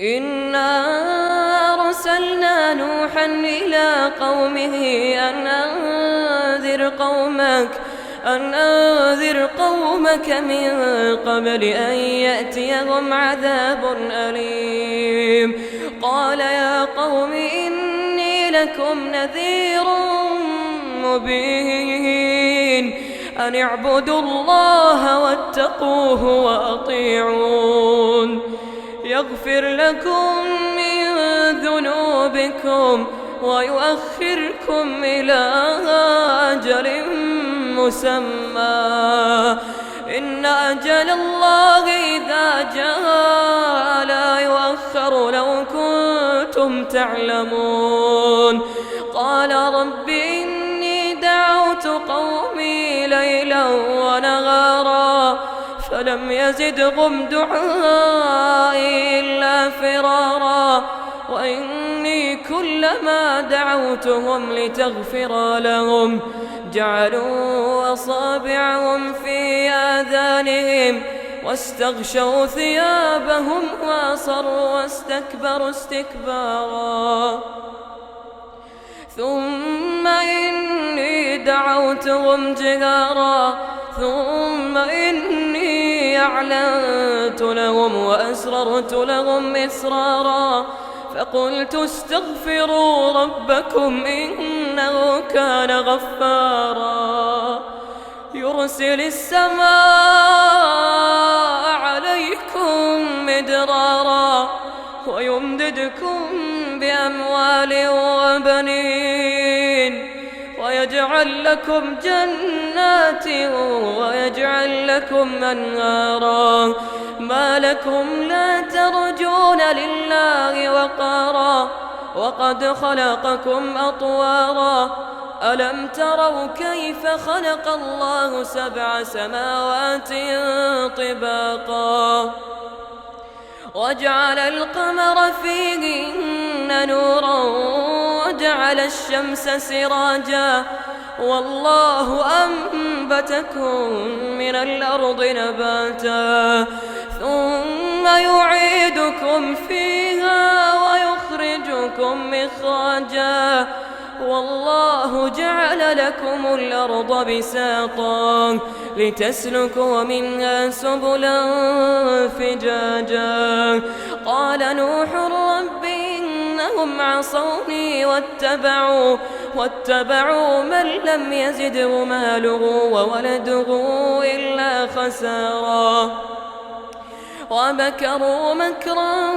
إنا أرسلنا نوحا إلى قومه أن أنذر قومك من قبل أن يأتيهم عذاب أليم. قال يا قوم إني لكم نذير مبين أن اعبدوا الله واتقوه وأطيعون يغفر لكم من ذنوبكم ويؤخركم إلى أجل مسمى إن أجل الله إذا جاء لا يؤخر لو كنتم تعلمون. قال رب إني دعوت قومي ليلا ونهارا فلم يزدهم دعائي إلا فرارا وإني كلما دعوتهم لتغفر لهم جعلوا أصابعهم في آذانهم واستغشوا ثيابهم وأصروا واستكبروا استكبارا ثم إني دعوتهم جهارا ثم إني أعلنت لهم وأسررت لهم إسرارا فقلت استغفروا ربكم إنه كان غفارا يرسل السماء عليكم مدرارا ويمددكم بأموال وبنين ويجعل لكم جنات ويجعل لكم أنهارا ما لكم لا ترجون لله وقارا وقد خلقكم أطوارا ألم تروا كيف خلق الله 7 سماوات طباقا وجعل القمر فيهن نورا وجعل الشمس سراجا والله أنبتكم من الأرض نباتا ثم يعيدكم فيها ويخرجكم إخراجا والله جعل لكم الأرض بساطا لتسلكوا منها سبلا فجاجا قال نوح رب إنهم عصوني واتبعوا من لم يزده ماله وولده إلا خسارا ومكروا مكرا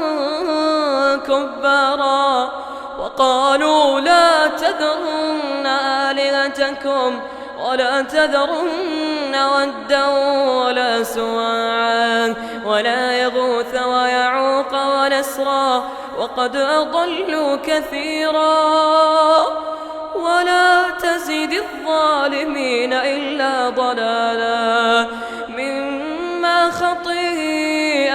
كبارا وقالوا لا تذرن آلهتكم ولا تذرن ودا ولا سواعا ولا يغوث ويعوق ونسرا وقد أضلوا كثيرا ولا تزد الظالمين إلا ضلالا مما خطيئاتهم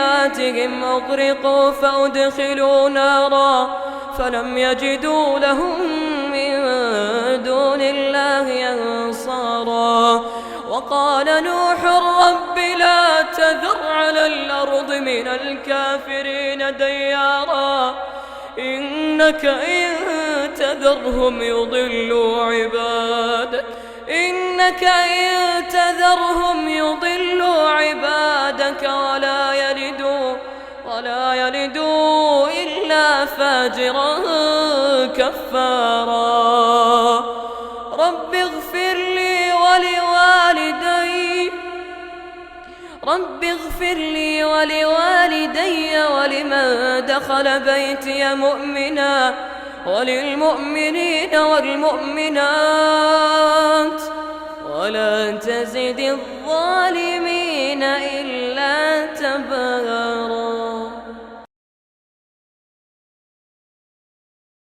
أغرقوا فأدخلوا نارا فلم يجدوا لهم من دون الله أنصارا وقال نوح رب لا تذر على الأرض من الكافرين ديارا إنك إن تذرهم يضلوا عبادك ولا يلدوا إلا فاجرا كفارا رب اغفر لي ولوالدي ولمن دخل بيتي مؤمنا وللمؤمنين والمؤمنات ولا تزد الظالمين إلا تبارا.